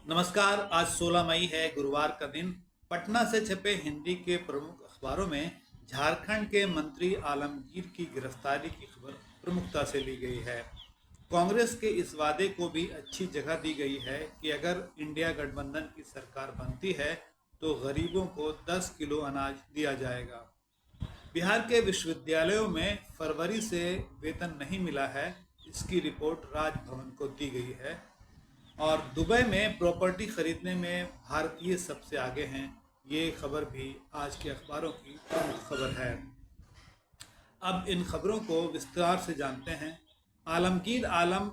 नमस्कार। आज 16 मई है, गुरुवार का दिन। पटना से छपे हिंदी के प्रमुख अखबारों में झारखंड के मंत्री आलमगीर की गिरफ्तारी की खबर प्रमुखता से ली गई है। कांग्रेस के इस वादे को भी अच्छी जगह दी गई है कि अगर इंडिया गठबंधन की सरकार बनती है तो गरीबों को 10 किलो अनाज दिया जाएगा। बिहार के विश्वविद्यालयों में फरवरी से वेतन नहीं मिला है, इसकी रिपोर्ट राजभवन को दी गई है। और दुबई में प्रॉपर्टी खरीदने में भारतीय सबसे आगे हैं, ये खबर भी आज के अखबारों की प्रमुख खबर है। अब इन खबरों को विस्तार से जानते हैं। आलमगीर आलम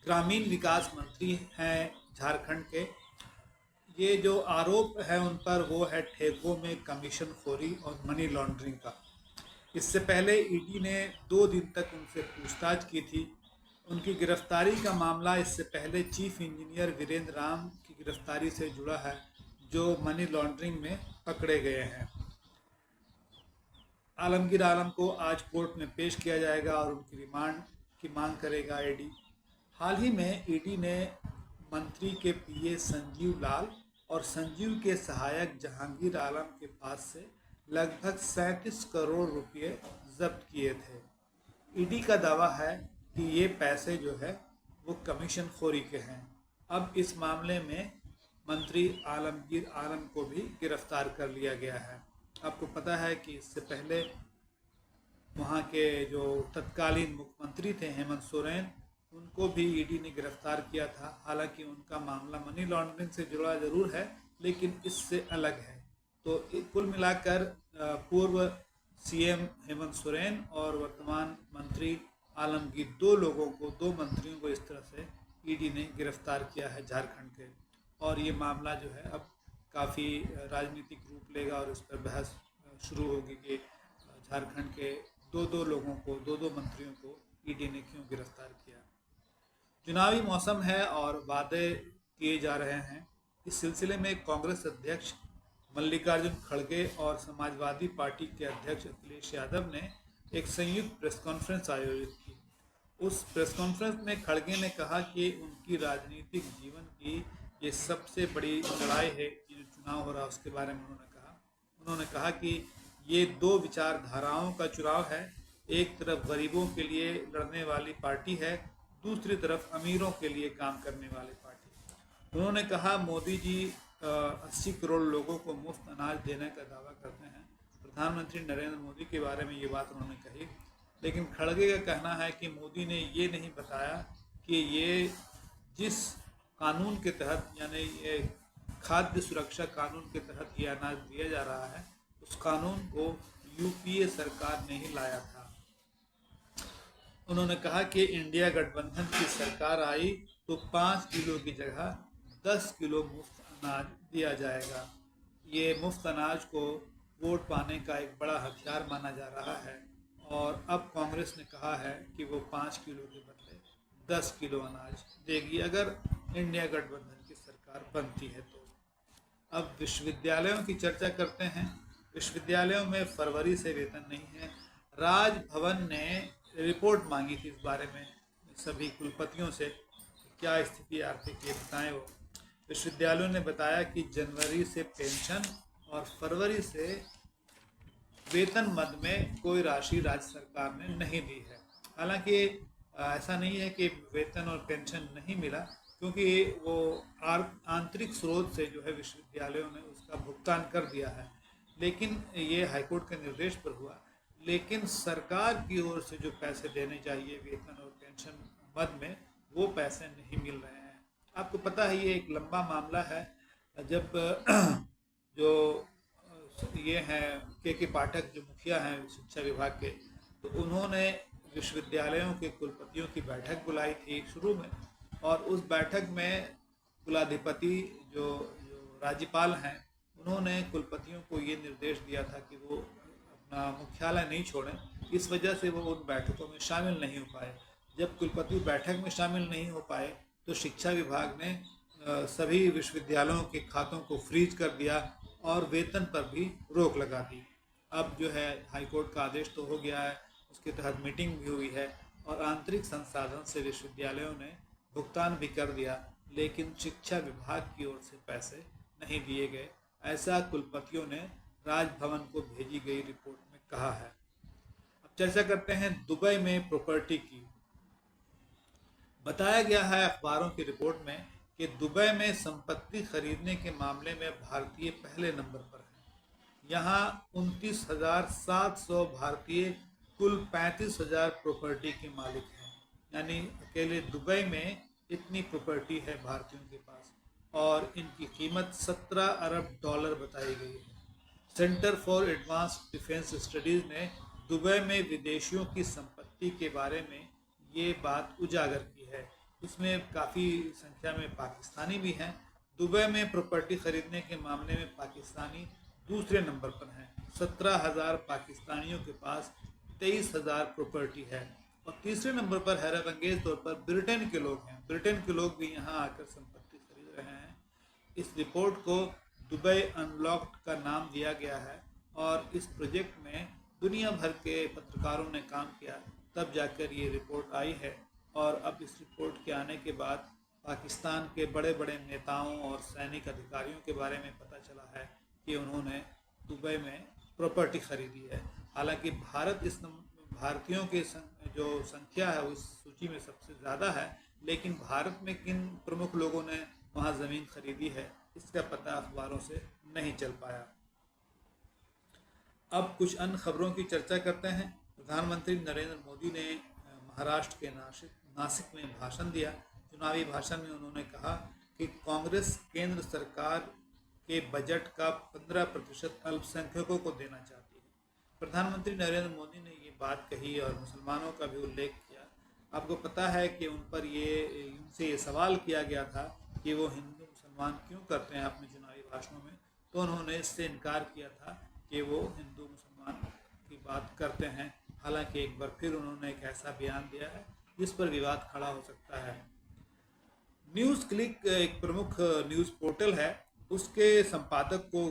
ग्रामीण विकास मंत्री हैं झारखंड के। ये जो आरोप है उन पर वो है ठेकों में कमीशन खोरी और मनी लॉन्ड्रिंग का। इससे पहले ईडी ने 2 दिन तक उनसे पूछताछ की थी। उनकी गिरफ्तारी का मामला इससे पहले चीफ इंजीनियर वीरेंद्र राम की गिरफ्तारी से जुड़ा है, जो मनी लॉन्ड्रिंग में पकड़े गए हैं। आलमगीर आलम को आज कोर्ट में पेश किया जाएगा और उनकी रिमांड की मांग करेगा ईडी। हाल ही में ईडी ने मंत्री के पीए संजीव लाल और संजीव के सहायक जहांगीर आलम के पास से लगभग 37 करोड़ रुपए जब्त किए थे। ईडी का दावा है कि ये पैसे जो है वो कमीशन खोरी के हैं। अब इस मामले में मंत्री आलमगीर आलम को भी गिरफ्तार कर लिया गया है। आपको पता है कि इससे पहले वहाँ के जो तत्कालीन मुख्यमंत्री थे हेमंत सोरेन, उनको भी ईडी ने गिरफ्तार किया था। हालांकि उनका मामला मनी लॉन्ड्रिंग से जुड़ा जरूर है, लेकिन इससे अलग है। तो कुल मिलाकर पूर्व सीएम हेमंत सोरेन और वर्तमान मंत्री आलमगीर 2 मंत्रियों को इस तरह से ईडी ने गिरफ्तार किया है झारखंड के। और ये मामला जो है अब काफ़ी राजनीतिक रूप लेगा और इस पर बहस शुरू होगी कि झारखंड के 2 लोगों को, 2 मंत्रियों को ईडी ने क्यों गिरफ्तार किया। चुनावी मौसम है और वादे किए जा रहे हैं। इस सिलसिले में कांग्रेस अध्यक्ष मल्लिकार्जुन खड़गे और समाजवादी पार्टी के अध्यक्ष अखिलेश यादव ने एक संयुक्त प्रेस कॉन्फ्रेंस आयोजित की। उस प्रेस कॉन्फ्रेंस में खड़गे ने कहा कि उनकी राजनीतिक जीवन की ये सबसे बड़ी लड़ाई है कि जो चुनाव हो रहा है उसके बारे में उन्होंने कहा कि ये 2 विचारधाराओं का चुनाव है। एक तरफ गरीबों के लिए लड़ने वाली पार्टी है, दूसरी तरफ अमीरों के लिए काम करने वाली पार्टी। उन्होंने कहा मोदी जी 80 करोड़ लोगों को मुफ्त अनाज देने का दावा करते हैं। प्रधानमंत्री नरेंद्र मोदी के बारे में ये बात उन्होंने कही, लेकिन खड़गे का कहना है कि मोदी ने ये नहीं बताया कि ये जिस कानून के तहत, यानी ये खाद्य सुरक्षा कानून के तहत ये अनाज दिया जा रहा है, उस कानून को यूपीए सरकार ने ही लाया था। उन्होंने कहा कि इंडिया गठबंधन की सरकार आई तो 5 किलो की जगह 10 किलो मुफ्त अनाज दिया जाएगा। ये मुफ्त अनाज को वोट पाने का एक बड़ा हथियार माना जा रहा है और अब कांग्रेस ने कहा है कि वो 5 किलो के बदले 10 किलो अनाज देगी अगर इंडिया गठबंधन की सरकार बनती है तो। अब विश्वविद्यालयों की चर्चा करते हैं। विश्वविद्यालयों में फरवरी से वेतन नहीं है। राजभवन ने रिपोर्ट मांगी थी इस बारे में सभी कुलपतियों से, क्या स्थिति आर्थिक ये बताएं वो। विश्वविद्यालयों ने बताया कि जनवरी से पेंशन और फरवरी से वेतन मद में कोई राशि राज्य सरकार ने नहीं दी है। हालांकि ऐसा नहीं है कि वेतन और पेंशन नहीं मिला, क्योंकि वो आंतरिक स्रोत से जो है विश्वविद्यालयों ने उसका भुगतान कर दिया है, लेकिन ये हाईकोर्ट के निर्देश पर हुआ। लेकिन सरकार की ओर से जो पैसे देने चाहिए वेतन और पेंशन मद में, वो पैसे नहीं मिल रहे हैं। आपको पता है ये एक लंबा मामला है। जब जो ये हैं के पाठक जो मुखिया हैं शिक्षा विभाग के, तो उन्होंने विश्वविद्यालयों के कुलपतियों की बैठक बुलाई थी शुरू में, और उस बैठक में कुलाधिपति जो राज्यपाल हैं, उन्होंने कुलपतियों को ये निर्देश दिया था कि वो अपना मुख्यालय नहीं छोड़ें। इस वजह से वो उन बैठकों में शामिल नहीं हो पाए। जब कुलपति बैठक में शामिल नहीं हो पाए तो शिक्षा विभाग ने सभी विश्वविद्यालयों के खातों को फ्रीज कर दिया और वेतन पर भी रोक लगा दी। अब जो है हाईकोर्ट का आदेश तो हो गया है, उसके तहत मीटिंग भी हुई है और आंतरिक संसाधन से विश्वविद्यालयों ने भुगतान भी कर दिया, लेकिन शिक्षा विभाग की ओर से पैसे नहीं दिए गए, ऐसा कुलपतियों ने राजभवन को भेजी गई रिपोर्ट में कहा है। अब चर्चा करते हैं दुबई में प्रॉपर्टी की। बताया गया है अखबारों की रिपोर्ट में कि दुबई में संपत्ति खरीदने के मामले में भारतीय पहले नंबर पर है। यहाँ 29,700 भारतीय कुल 35,000 प्रॉपर्टी के मालिक हैं। यानी अकेले दुबई में इतनी प्रॉपर्टी है भारतीयों के पास, और इनकी कीमत 17 अरब डॉलर बताई गई है। Centre for advanced defence studies ने दुबई में विदेशियों की संपत्ति के बारे में ये बात उजागर की है। इसमें काफ़ी संख्या में पाकिस्तानी भी हैं। दुबई में प्रॉपर्टी खरीदने के मामले में पाकिस्तानी दूसरे नंबर पर हैं। 17,000 पाकिस्तानियों के पास 23,000 प्रॉपर्टी है। और तीसरे नंबर पर हैरतअंगेज तौर पर ब्रिटेन के लोग हैं। ब्रिटेन के लोग भी यहाँ आकर संपत्ति खरीद रहे हैं। इस रिपोर्ट को दुबई अनलॉक्ड का नाम दिया गया है, और इस प्रोजेक्ट में दुनिया भर के पत्रकारों ने काम किया, तब जाकर ये रिपोर्ट आई है। और अब इस रिपोर्ट के आने के बाद पाकिस्तान के बड़े बड़े नेताओं और सैनिक अधिकारियों के बारे में पता चला है कि उन्होंने दुबई में प्रॉपर्टी खरीदी है। हालांकि भारत इस भारतीयों के जो संख्या है उस सूची में सबसे ज़्यादा है, लेकिन भारत में किन प्रमुख लोगों ने वहाँ ज़मीन खरीदी है इसका पता अखबारों से नहीं चल पाया। अब कुछ अन्य खबरों की चर्चा करते हैं। प्रधानमंत्री नरेंद्र मोदी ने महाराष्ट्र के नासिक में भाषण दिया। चुनावी भाषण में उन्होंने कहा कि कांग्रेस केंद्र सरकार के बजट का 15% अल्पसंख्यकों को देना चाहती है। प्रधानमंत्री नरेंद्र मोदी ने ये बात कही और मुसलमानों का भी उल्लेख किया। आपको पता है कि उनसे ये सवाल किया गया था कि वो हिंदू मुसलमान क्यों करते हैं अपने चुनावी भाषणों में, तो उन्होंने इससे इनकार किया था कि वो हिंदू मुसलमान की बात करते हैं। हालांकि एक बार फिर उन्होंने एक ऐसा बयान दिया है जिस पर विवाद खड़ा हो सकता है। न्यूज़ क्लिक एक प्रमुख न्यूज़ पोर्टल है, उसके संपादक को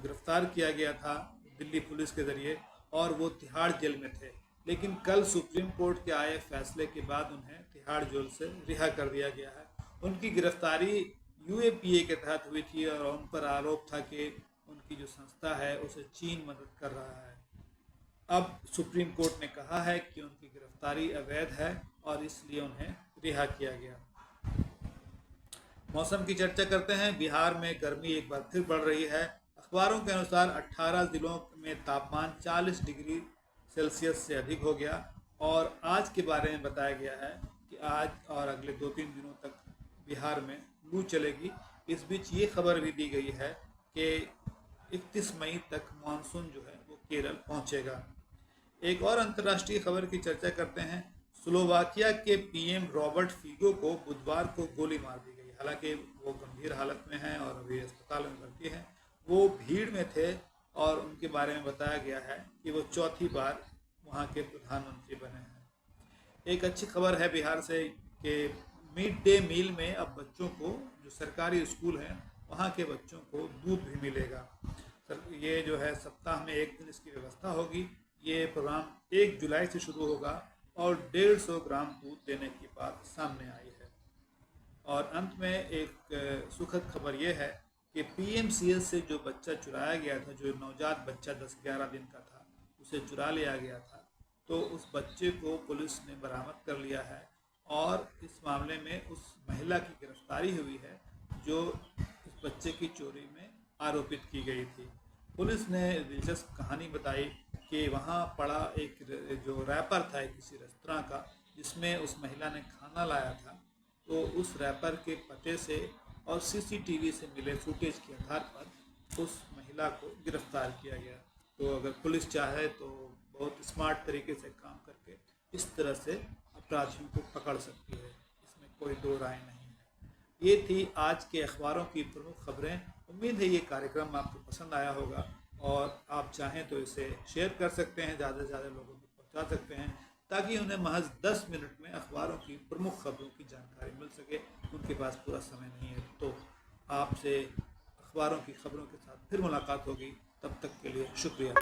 गिरफ्तार किया गया था दिल्ली पुलिस के ज़रिए, और वो तिहाड़ जेल में थे। लेकिन कल सुप्रीम कोर्ट के आए फैसले के बाद उन्हें तिहाड़ जेल से रिहा कर दिया गया है। उनकी गिरफ्तारी यूएपीए के तहत हुई थी, और उन पर आरोप था कि उनकी जो संस्था है उसे चीन मदद कर रहा है। अब सुप्रीम कोर्ट ने कहा है कि उनकी गिरफ्तारी अवैध है और इसलिए उन्हें रिहा किया गया। मौसम की चर्चा करते हैं। बिहार में गर्मी एक बार फिर बढ़ रही है। अखबारों के अनुसार 18 जिलों में तापमान 40 डिग्री सेल्सियस से अधिक हो गया, और आज के बारे में बताया गया है कि आज और अगले 2-3 दिनों तक बिहार में लू चलेगी। इस बीच ये खबर भी दी गई है कि 31 मई तक मानसून जो है वो केरल पहुंचेगा। एक और अंतर्राष्ट्रीय खबर की चर्चा करते हैं। स्लोवाकिया के पीएम रॉबर्ट फिगो को बुधवार को गोली मार दी गई। हालांकि वो गंभीर हालत में हैं और अभी अस्पताल में भर्ती हैं। वो भीड़ में थे और उनके बारे में बताया गया है कि वो चौथी बार वहाँ के प्रधानमंत्री बने हैं। एक अच्छी खबर है बिहार से कि मिड डे मील में अब बच्चों को, जो सरकारी स्कूल हैं वहाँ के बच्चों को दूध भी मिलेगा। ये जो है सप्ताह में एक दिन इसकी व्यवस्था होगी। ये प्रोग्राम 1 जुलाई से शुरू होगा और 150 ग्राम दूध देने की बात सामने आई है। और अंत में एक सुखद खबर ये है कि पीएमसीएच से जो बच्चा चुराया गया था, जो नवजात बच्चा 10-11 दिन का था, उसे चुरा लिया गया था, तो उस बच्चे को पुलिस ने बरामद कर लिया है, और इस मामले में उस महिला की गिरफ्तारी हुई है जो इस बच्चे की चोरी में आरोपित की गई थी। पुलिस ने दिलचस्प कहानी बताई कि वहाँ पड़ा एक जो रैपर था किसी रेस्तरां का, जिसमें उस महिला ने खाना लाया था, तो उस रैपर के पते से और सीसीटीवी से मिले फुटेज के आधार पर उस महिला को गिरफ्तार किया गया। तो अगर पुलिस चाहे तो बहुत स्मार्ट तरीके से काम करके इस तरह से अपराधियों को पकड़ सकती है, इसमें कोई दो राय नहीं है। ये थी आज के अखबारों की प्रमुख खबरें। उम्मीद है ये कार्यक्रम आपको पसंद आया होगा, और आप चाहें तो इसे शेयर कर सकते हैं, ज़्यादा से ज़्यादा लोगों तक पहुंचा सकते हैं, ताकि उन्हें महज 10 मिनट में अखबारों की प्रमुख खबरों की जानकारी मिल सके। उनके पास पूरा समय नहीं है। तो आपसे अखबारों की खबरों के साथ फिर मुलाकात होगी। तब तक के लिए शुक्रिया।